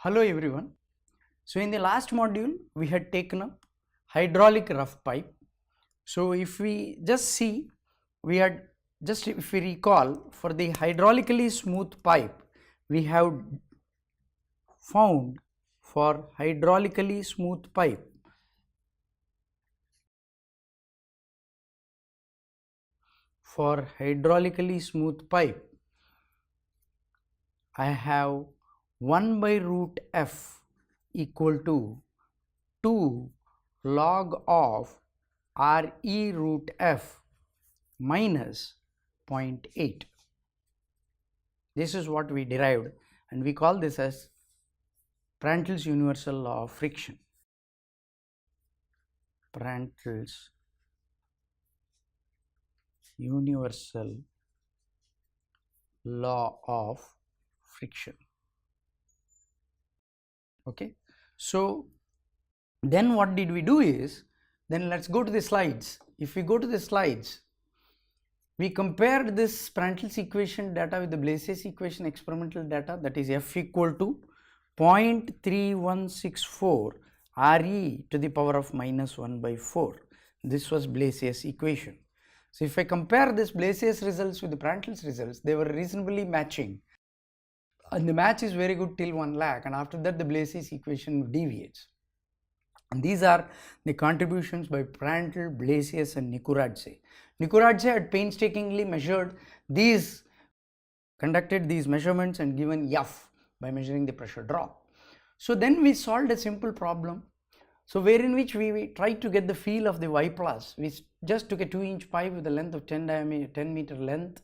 Hello everyone. So in the last module we had taken up hydraulic rough pipe. So if we just see, if we recall, for the hydraulically smooth pipe we have found, for hydraulically smooth pipe I have 1 by root f equal to 2 log of Re root f minus 0.8. This is what we derived, and we call this as Prandtl's universal law of friction. Prandtl's universal law of friction. Okay, so then what did we do is, then let's go to the slides. If we go to the slides, we compared this Prandtl's equation data with the Blasius equation experimental data, that is F equal to 0.3164 Re to the power of minus 1 by 4. This was Blasius equation. So if I compare this Blasius results with the Prandtl's results, they were reasonably matching, and the match is very good till 1 lakh, and after that the Blasius equation deviates. And these are the contributions by Prandtl, Blasius and Nikuradze. Nikuradze had painstakingly conducted these measurements and given F by measuring the pressure drop. So then we solved a simple problem, so wherein which we tried to get the feel of the Y plus. We just took a 2-inch pipe with a length of 10 meter length.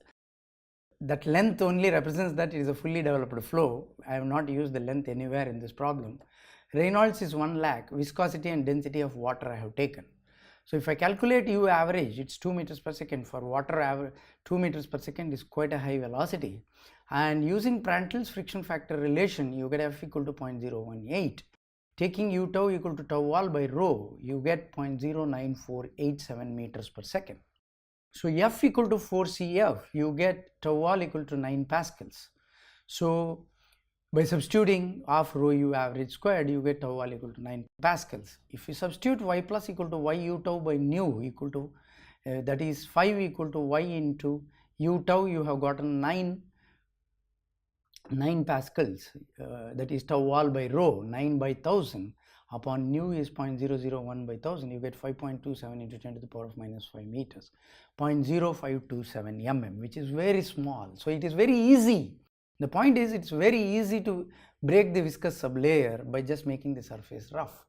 That length only represents that it is a fully developed flow. I have not used the length anywhere in this problem. Reynolds is 1 lakh, viscosity and density of water I have taken. So if I calculate U average, it's 2 meters per second. For water, 2 meters per second is quite a high velocity, and using Prandtl's friction factor relation, you get F equal to 0.018. Taking U tau equal to tau wall by rho, you get 0.09487 meters per second. So F equal to 4 CF, you get tau wall equal to 9 pascals. So by substituting half rho U average squared, you get tau wall equal to 9 pascals. If you substitute Y plus equal to Y U tau by nu equal to, that is 5 equal to Y into U tau, you have gotten 9 pascals, that is tau wall by rho, 9 by 1000 upon nu is 0.001 by 1000, you get 5.27 into 10 to the power of minus 5 meters, 0.0527 mm, which is very small. So it is very easy. The point is, it's very easy to break the viscous sublayer by just making the surface rough.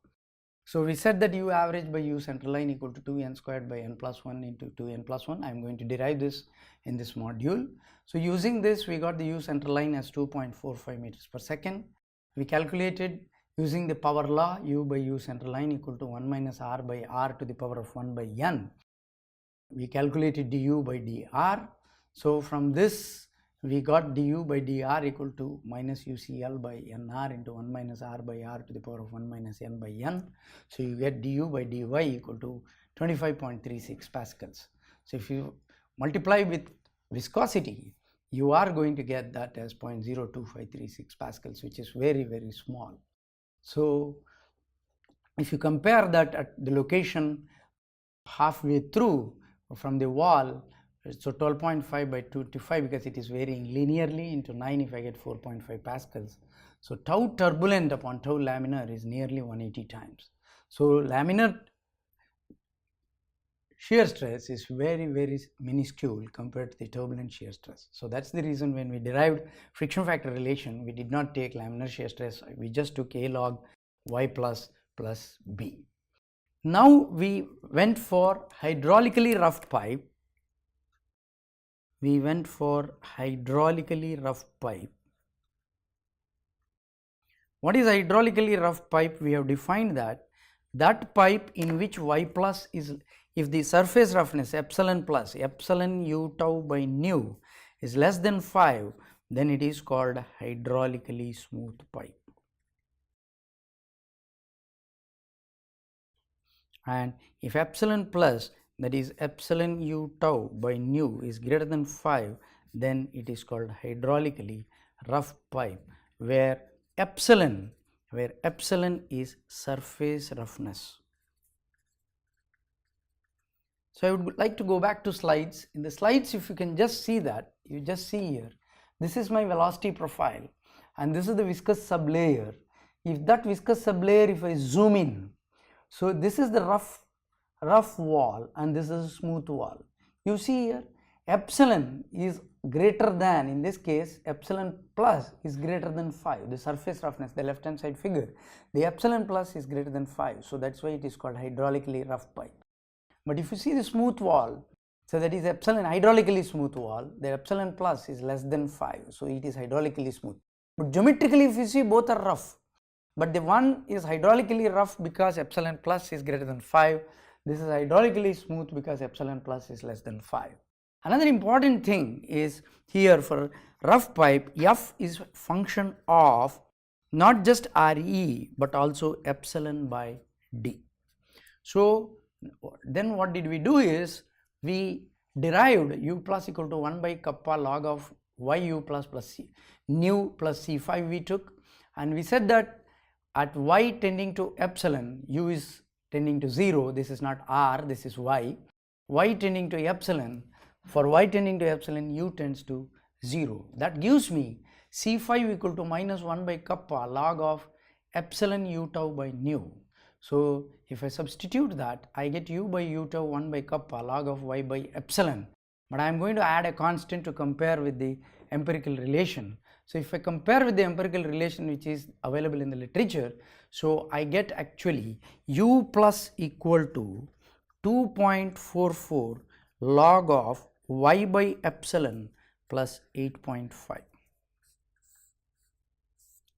So we said that U average by U central line equal to 2n squared by n plus 1 into 2n plus 1. I am going to derive this in this module. So using this, we got the U central line as 2.45 meters per second. We calculated using the power law, U by U central line equal to 1 minus R by R to the power of 1 by n. We calculated du by dr. So from this, we got du by dr equal to minus ucl by nr into 1 minus r by r to the power of 1 minus n by n. So you get du by dy equal to 25.36 pascals. So if you multiply with viscosity, you are going to get that as 0.02536 pascals, which is very, very small. So if you compare that at the location halfway through from the wall, so 12.5 by 225, because it is varying linearly into 9, if I get 4.5 pascals. So tau turbulent upon tau laminar is nearly 180 times. So laminar shear stress is very, very minuscule compared to the turbulent shear stress. So that's the reason when we derived friction factor relation, we did not take laminar shear stress, we just took A log Y plus B. Now we went for hydraulically rough pipe. What is hydraulically rough pipe? We have defined that pipe in which Y plus is, if the surface roughness epsilon plus, epsilon U tau by nu is less than 5, then it is called hydraulically smooth pipe. And if epsilon plus, that is epsilon U tau by nu is greater than 5, then it is called hydraulically rough pipe, where epsilon where epsilon is surface roughness. So I would like to go back to slides. In the slides, if you can just see that, you just see here, this is my velocity profile and this is the viscous sublayer. If that viscous sublayer, if I zoom in, so this is the rough wall and this is a smooth wall. You see here, epsilon is greater than, in this case, epsilon plus is greater than 5, the surface roughness, the left hand side figure, the epsilon plus is greater than 5, so that's why it is called hydraulically rough pipe. But if you see the smooth wall, so that is epsilon hydraulically smooth wall, the epsilon plus is less than 5, so it is hydraulically smooth. But geometrically, if you see, both are rough, but the one is hydraulically rough because epsilon plus is greater than 5, this is hydraulically smooth because epsilon plus is less than 5. Another important thing is here for rough pipe, F is function of not just Re but also epsilon by D. So then what did we do is we derived u plus equal to 1 by kappa log of yu plus c, nu plus c5 we took, and we said that at y tending to epsilon, u is tending to 0, this is not r, this is y tending to epsilon, for y tending to epsilon, u tends to 0. That gives me c5 equal to minus 1 by kappa log of epsilon u tau by nu. So if I substitute that, I get u by u tau 1 by kappa log of y by epsilon, but I am going to add a constant to compare with the empirical relation. So if I compare with the empirical relation which is available in the literature, so I get actually u plus equal to 2.44 log of y by epsilon plus 8.5.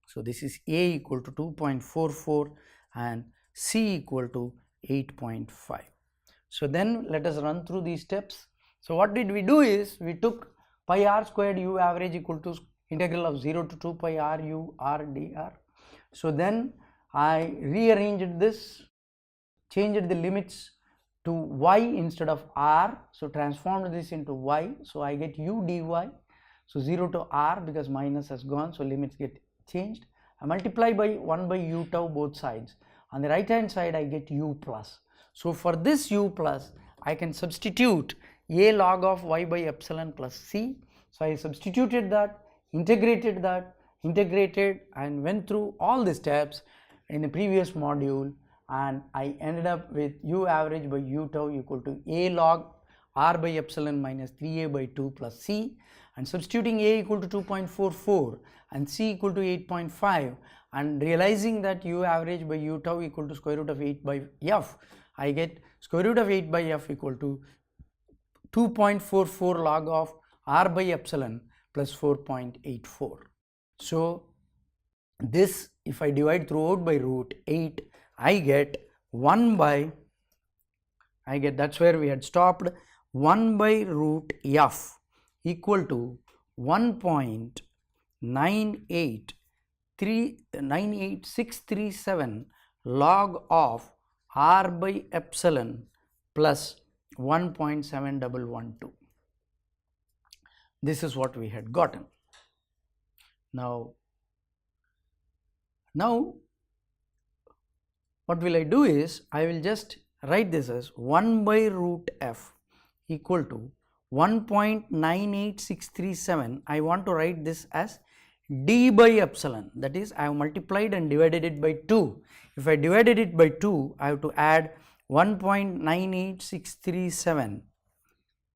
So this is A equal to 2.44 and C equal to 8.5. So then let us run through these steps. So what did we do is we took pi r squared u average equal to integral of 0 to 2 pi r u r dr. So then I rearranged this, changed the limits to y instead of r, so transformed this into y, so I get u dy, so 0 to r because minus has gone, so limits get changed. I multiply by 1 by u tau both sides. On the right hand side I get u plus. So for this u plus I can substitute a log of y by epsilon plus c. So I substituted that, integrated and went through all the steps in the previous module, and I ended up with u average by u tau equal to a log r by epsilon minus 3a by 2 plus c, and substituting a equal to 2.44 and c equal to 8.5 and realizing that u average by u tau equal to square root of 8 by f, I get square root of 8 by f equal to 2.44 log of r by epsilon plus 4.84. So this, if I divide throughout by root 8, I get 1 by, that's where we had stopped, 1 by root f equal to 1.98637 log of r by epsilon plus 1.7112. This is what we had gotten. Now what will I do is I will just write this as 1 by root f equal to 1.98637. I want to write this as d by epsilon, that is I have multiplied and divided it by 2. If I divided it by 2, I have to add 1.98637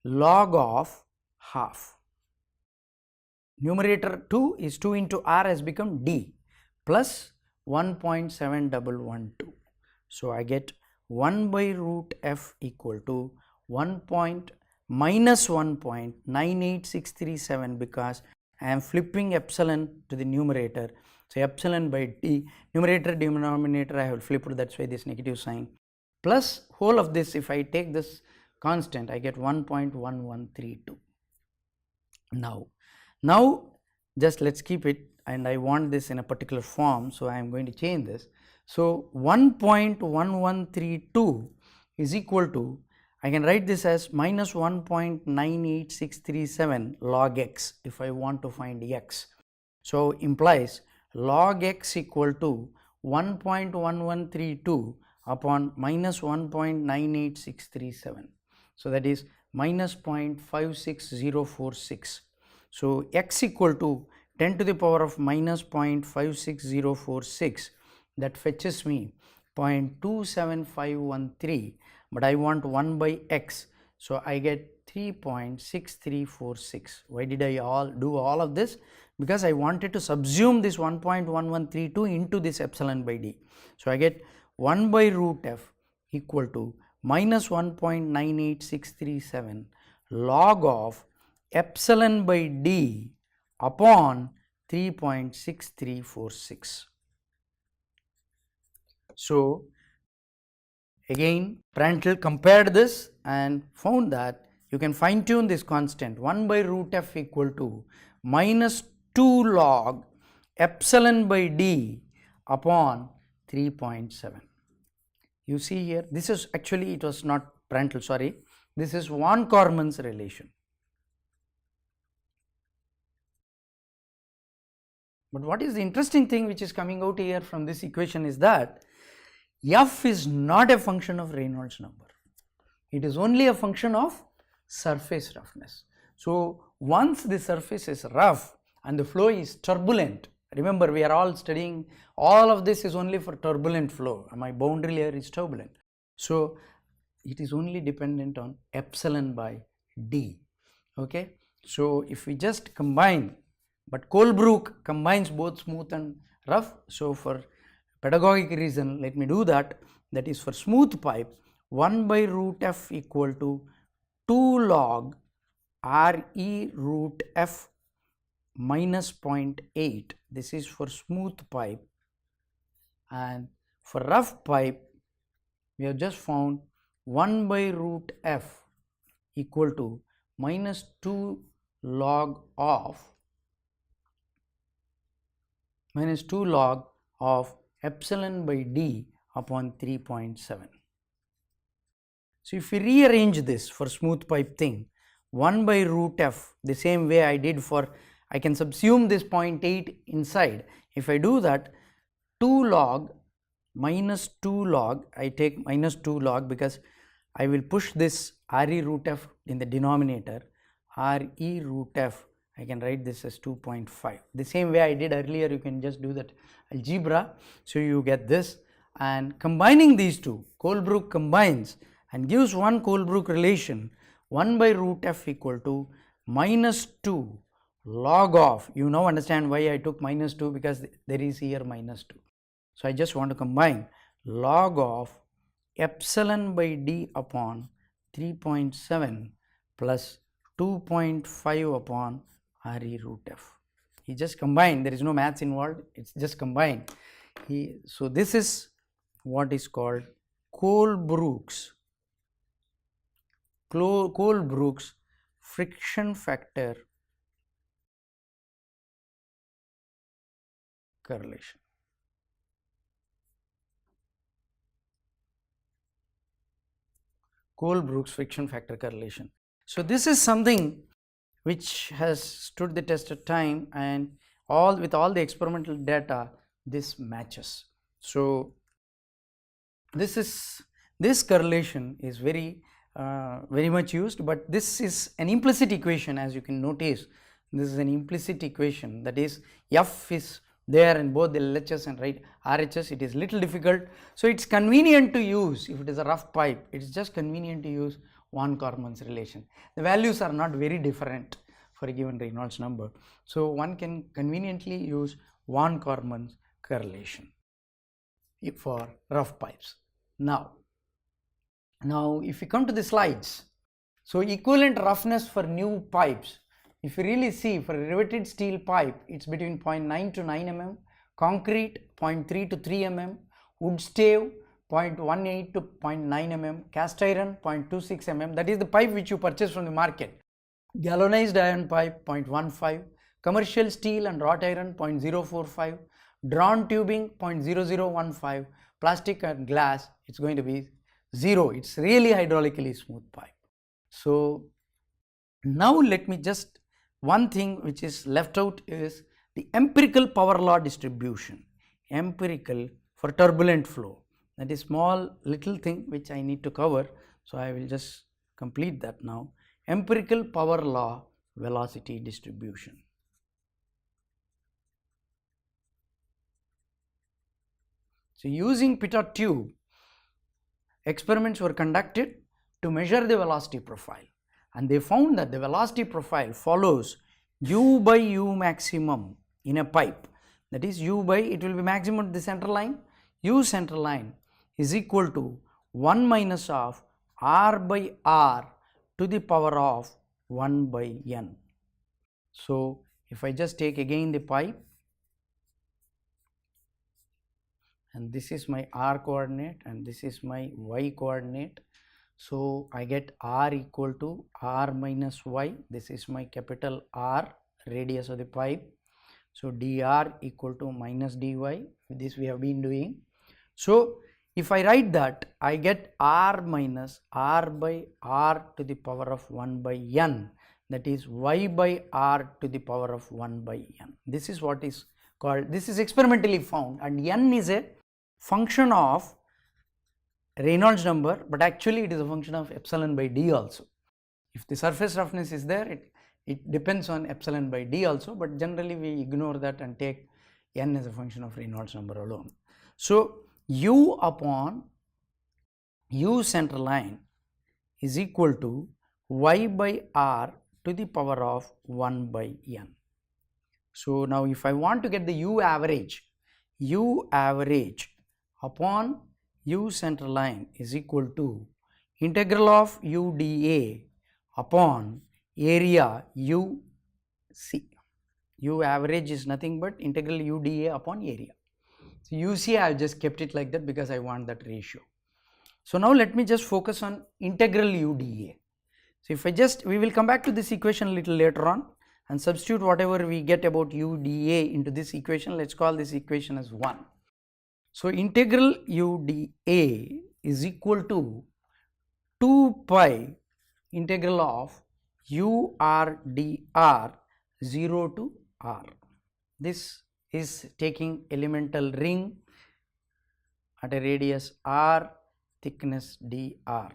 log of half. Numerator 2 is 2 into r has become d plus 1.7112. So I get 1 by root f equal to minus 1.98637 because I am flipping epsilon to the numerator. So epsilon by d, numerator denominator I have flipped, that's why this negative sign, plus whole of this, if I take this constant I get 1.1132. Now just let's keep it, and I want this in a particular form, so I am going to change this. So 1.1132 is equal to, I can write this as minus 1.98637 log x if I want to find x. So implies log x equal to 1.1132 upon minus 1.98637. So that is minus 0.56046. So x equal to 10 to the power of minus 0.56046, that fetches me 0.27513, but I want 1 by x, so I get 3.6346. Why did I do all of this? Because I wanted to subsume this 1.1132 into this epsilon by d. So I get 1 by root f equal to minus 1.98637 log of epsilon by d upon 3.6346. So again, Prandtl compared this and found that you can fine tune this constant 1 by root f equal to minus 2 log epsilon by d upon 3.7. You see here, this is actually, it was not Prandtl, sorry, this is von Karman's relation. But what is the interesting thing which is coming out here from this equation is that f is not a function of Reynolds number. It is only a function of surface roughness. So once the surface is rough and the flow is turbulent, remember we are all studying, all of this is only for turbulent flow. My boundary layer is turbulent. So it is only dependent on epsilon by d. Okay. So if we just combine, but Colebrook combines both smooth and rough. So for pedagogic reason, let me do that. That is for smooth pipe, 1 by root f equal to 2 log Re root f minus 0.8. This is for smooth pipe, and for rough pipe we have just found 1 by root f equal to minus 2 log of epsilon by d upon 3.7. So if we rearrange this for smooth pipe thing, 1 by root f, the same way I did for, I can subsume this 0.8 inside. If I do that, 2 log minus 2 log, I take minus 2 log because I will push this Re root f in the denominator, Re root f, I can write this as 2.5. The same way I did earlier, you can just do that algebra. So you get this, and combining these two, Colebrook combines and gives one Colebrook relation, 1 by root f equal to minus 2 log of, you now understand why I took minus 2, because there is here minus 2. So I just want to combine log of epsilon by d upon 3.7 plus 2.5 upon Re root f. He just combined, there is no maths involved, it's just combined. So this is what is called Colebrook's friction factor correlation. Colebrook's friction factor correlation. So this is something which has stood the test of time, and with all the experimental data this matches. So this correlation is very much used, but this is an implicit equation. As you can notice, this is an implicit equation, that is f is there in both the LHS and RHS. It is little difficult, so it's convenient to use. If it is a rough pipe, it's just convenient to use von Karman's relation. The values are not very different for a given Reynolds number, so one can conveniently use von Karman's correlation for rough pipes. Now if we come to the slides, so equivalent roughness for new pipes, if you really see, for a riveted steel pipe, it's between 0.9 to 9 mm, concrete 0.3 to 3 mm, wood stave 0.18 to 0.9 mm, cast iron 0.26 mm, that is the pipe which you purchase from the market. Galvanized iron pipe 0.15, commercial steel and wrought iron 0.045, drawn tubing 0.0015, plastic and glass, it's going to be 0. It's really hydraulically smooth pipe. So now let me just, one thing which is left out is the empirical power law distribution. Empirical for turbulent flow. That is small little thing which I need to cover. So, I will just complete that now. Empirical power law velocity distribution. So, using pitot tube, experiments were conducted to measure the velocity profile, and they found that the velocity profile follows u by u maximum in a pipe. That is, u by, it will be maximum at the center line, u center line is equal to 1 minus of r by r to the power of 1 by n. So, if I just take again the pipe, and this is my r coordinate and this is my y coordinate. So, I get r equal to r minus y, this is my capital R, radius of the pipe. So, dr equal to minus dy, this we have been doing. So, if I write that, I get r minus r by r to the power of 1 by n, that is y by r to the power of 1 by n. This is what is called, this is experimentally found, and n is a function of Reynolds number, but actually it is a function of epsilon by d also. If the surface roughness is there, it depends on epsilon by d also, but generally we ignore that and take n as a function of Reynolds number alone. So, u upon u center line is equal to y by r to the power of 1 by n. So, now if I want to get the u average upon u center line is equal to integral of u dA upon area u c. U average is nothing but integral u dA upon area. So, u c I have just kept it like that because I want that ratio. So, now let me just focus on integral u dA. So, if I just, we will come back to this equation a little later on and substitute whatever we get about u dA into this equation. Let us call this equation as 1. So, integral u dA is equal to 2 pi integral of u r dr 0 to r. This is taking elemental ring at a radius r, thickness dr,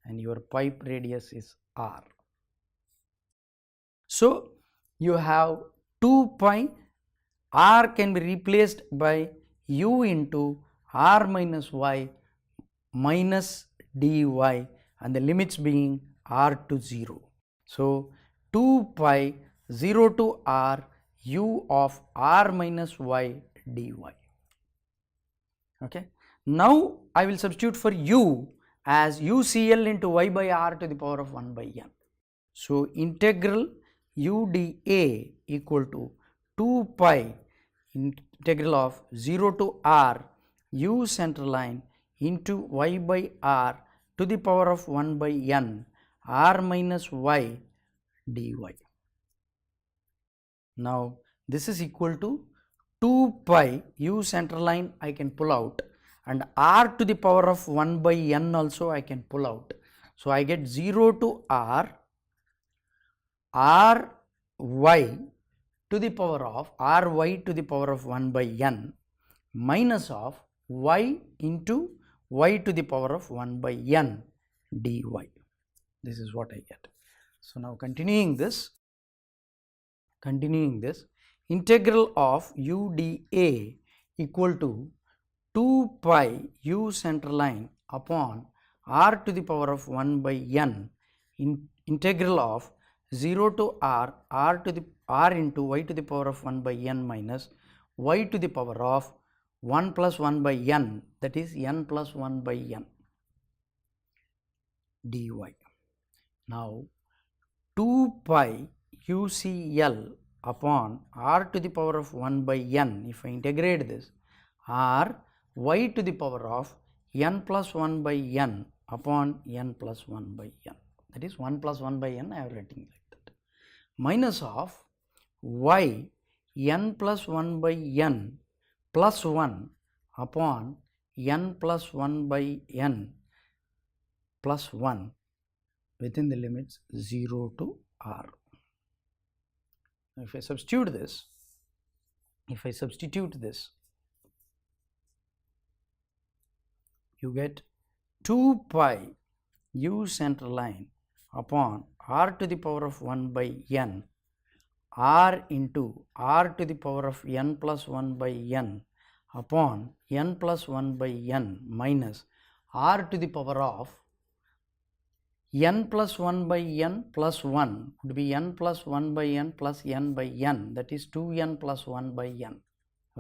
and your pipe radius is r. So, you have 2 pi, r can be replaced by u into r minus y minus dy, and the limits being r to 0. So, 2 pi 0 to r u of r minus y dy. Okay. Now, I will substitute for u as uCl into y by r to the power of 1 by n. So, integral u dA equal to 2 pi integral of 0 to r u center line into y by r to the power of 1 by n r minus y dy. Now, this is equal to 2 pi u center line I can pull out, and r to the power of 1 by n also I can pull out. So, I get 0 to r y to the power of ry to the power of 1 by n minus of y into y to the power of 1 by n dy. This is what I get. So, now continuing this, integral of u dA equal to 2 pi u center line upon r to the power of 1 by n integral of 0 to r to the r into y to the power of 1 by n minus y to the power of 1 plus 1 by n, that is n plus 1 by n dy. Now, 2 pi uCl upon r to the power of 1 by n, if I integrate this, r y to the power of n plus 1 by n upon n plus 1 by n, that is 1 plus 1 by n I have written like that, minus of y n plus 1 by n plus 1 upon n plus 1 by n plus 1 within the limits 0 to r. If I substitute this, you get 2 pi u center line upon r to the power of 1 by n r into r to the power of n plus 1 by n upon n plus 1 by n minus r to the power of n plus 1 by n plus 1 would be n plus 1 by n plus n by n, that is 2n plus 1 by n.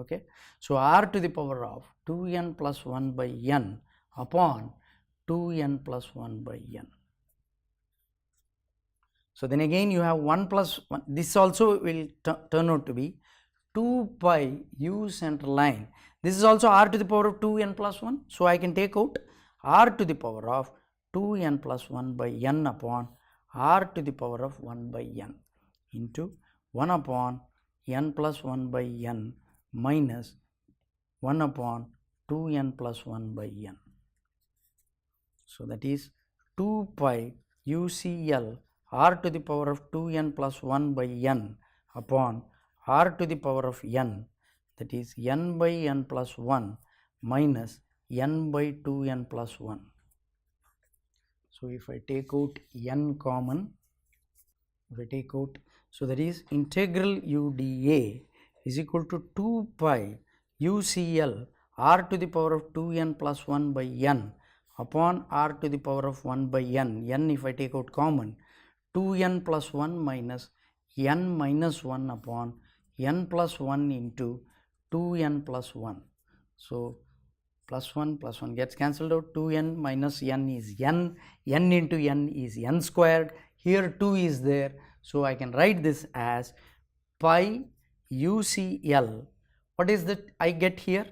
Okay, so r to the power of 2n plus 1 by n upon 2n plus 1 by n. So then again you have 1 plus 1, this also will turn out to be 2 pi u center line. This is also r to the power of 2n plus 1, so I can take out r to the power of 2n plus 1 by n upon r to the power of 1 by n into 1 upon n plus 1 by n minus 1 upon 2n plus 1 by n. So that is 2 pi UCL r to the power of 2n plus 1 by n upon r to the power of n, that is n by n plus 1 minus n by 2n plus 1. So if I take out n common, if I take out, so that is integral UdA is equal to 2 pi UCL r to the power of 2n plus 1 by n upon r to the power of 1 by n. N if I take out common, 2n plus 1 minus n minus 1 upon n plus 1 into 2n plus 1. So plus 1 gets cancelled out, 2n minus n is n, n into n is n squared, here 2 is there, so I can write this as pi UCL, what is that I get here,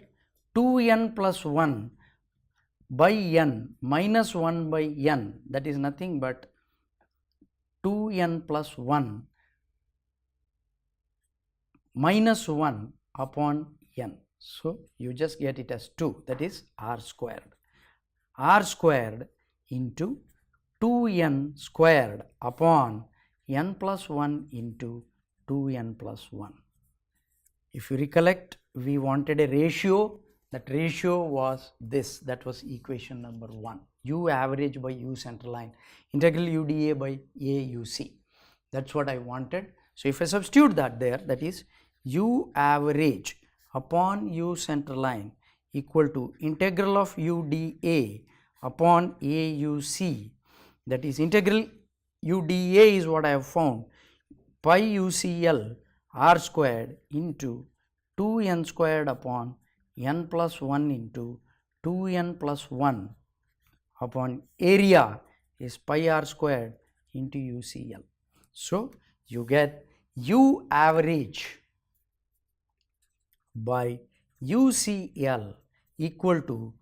2n plus 1 by n minus 1 by n, that is nothing but 2n plus 1 minus 1 upon n. So you just get it as 2, that is r squared into 2n squared upon n plus 1 into 2n plus 1. If you recollect, we wanted a ratio, that ratio was this, that was equation number 1, u average by u center line, integral UdA by AUC, that's what I wanted. So if I substitute that there, that is u average upon u center line equal to integral of UdA upon AUC, that is integral UdA is what I have found, pi UCL r squared into 2n squared upon n plus 1 into 2n plus 1 upon area is pi r squared into UCL. So you get u average by UCL equal to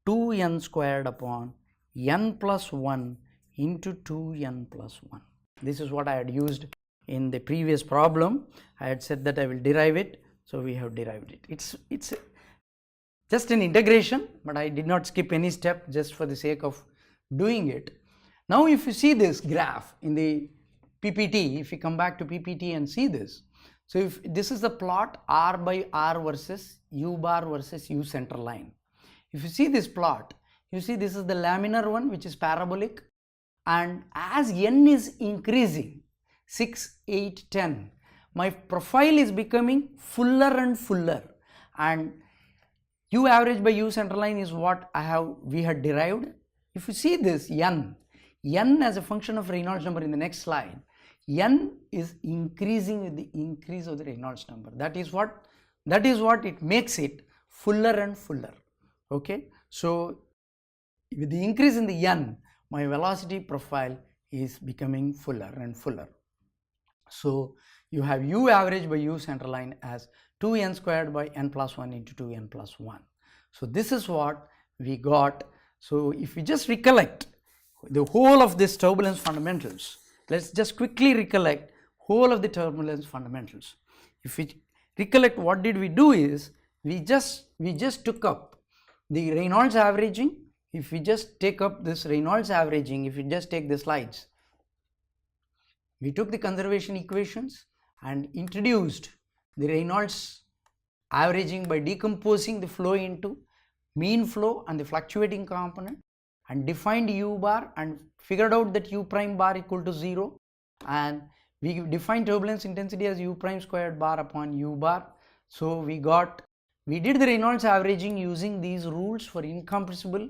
2n squared upon n plus 1 into 2n plus 1. This is what I had used in the previous problem. I had said that I will derive it, so we have derived it. It's just an integration, but I did not skip any step just for the sake of doing it. Now if you see this graph in the PPT, if you come back to PPT and see this, so if this is the plot r by r versus u bar versus u center line. If you see this plot, you see this is the laminar one, which is parabolic, and as n is increasing, 6, 8, 10, my profile is becoming fuller and fuller, and u average by u center line is what we had derived. If you see this n as a function of Reynolds number in the next slide, n is increasing with the increase of the Reynolds number. That is what it makes it fuller and fuller. Okay, so with the increase in the n, my velocity profile is becoming fuller and fuller. So you have u average by u center line as 2n squared by n plus 1 into 2n plus 1. So this is what we got. So if we just recollect the whole of this turbulence fundamentals, let's just quickly recollect whole of the turbulence fundamentals. If we recollect, what did we do is we just took up the Reynolds averaging. If we just take up this Reynolds averaging, if you just take the slides, we took the conservation equations and introduced the Reynolds averaging by decomposing the flow into mean flow and the fluctuating component, and defined u bar and figured out that u prime bar equal to 0, and we defined turbulence intensity as u prime squared bar upon u bar. So we did the Reynolds averaging using these rules for incompressible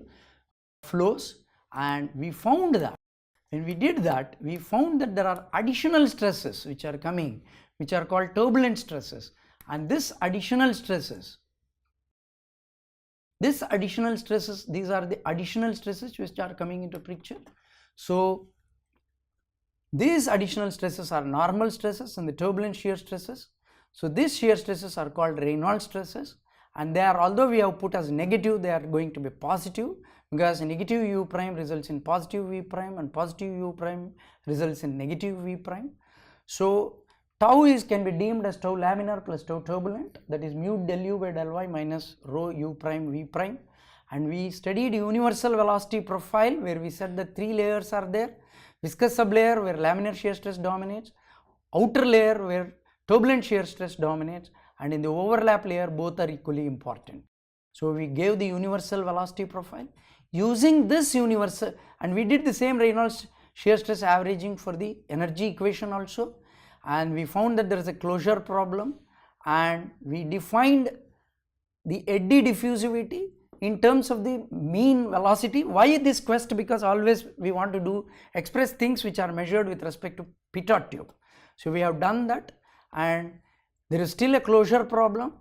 flows, and we found that when we did that, we found that there are additional stresses which are coming, which are called turbulent stresses, and these are the additional stresses which are coming into picture. So these additional stresses are normal stresses and the turbulent shear stresses. So these shear stresses are called Reynolds stresses, and they are, although we have put as negative, they are going to be positive, because negative u prime results in positive v prime and positive u prime results in negative v prime. So tau can be deemed as tau laminar plus tau turbulent, that is mu del u by del y minus rho u prime v prime. And we studied universal velocity profile, where we said that 3 layers are there: viscous sublayer where laminar shear stress dominates, outer layer where turbulent shear stress dominates, and in the overlap layer both are equally important. So we gave the universal velocity profile using this universal, and we did the same Reynolds shear stress averaging for the energy equation also, and we found that there is a closure problem, and we defined the eddy diffusivity in terms of the mean velocity. Why this quest? Because always we want to express things which are measured with respect to pitot tube. So we have done that, and there is still a closure problem.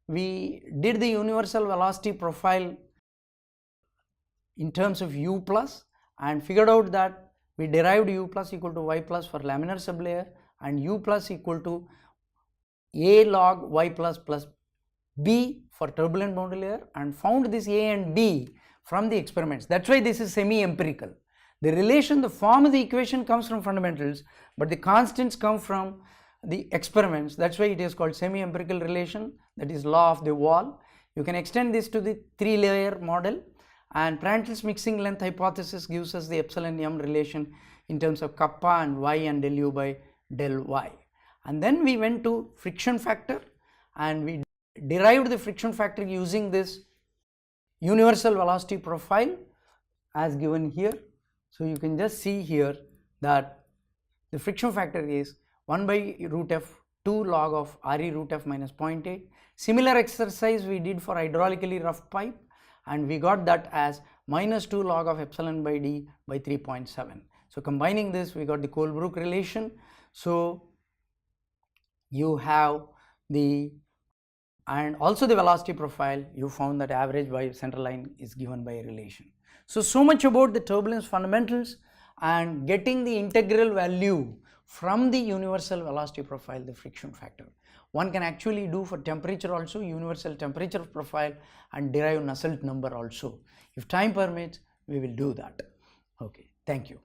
We did the universal velocity profile in terms of u plus and figured out that we derived u plus equal to y plus for laminar sublayer and u plus equal to a log y plus plus b for turbulent boundary layer, and found this a and b from the experiments. That's why this is semi-empirical. The relation, the form of the equation comes from fundamentals, but the constants come from the experiments. That's why it is called semi-empirical relation, that is law of the wall. You can extend this to the 3-layer model, and Prandtl's mixing length hypothesis gives us the epsilon m relation in terms of kappa and y and del u by del y. And then we went to friction factor, and we derived the friction factor using this universal velocity profile as given here. So you can just see here that the friction factor is 1 by root f 2 log of Re root f minus 0.8. Similar exercise we did for hydraulically rough pipe, and we got that as minus 2 log of epsilon by d by 3.7. So combining this, we got the Colebrook relation. So you have the, and also the velocity profile, you found that average by center line is given by a relation. So much about the turbulence fundamentals and getting the integral value from the universal velocity profile, the friction factor. One can actually do for temperature also, universal temperature profile, and derive Nusselt number also. If time permits, we will do that. Okay, thank you.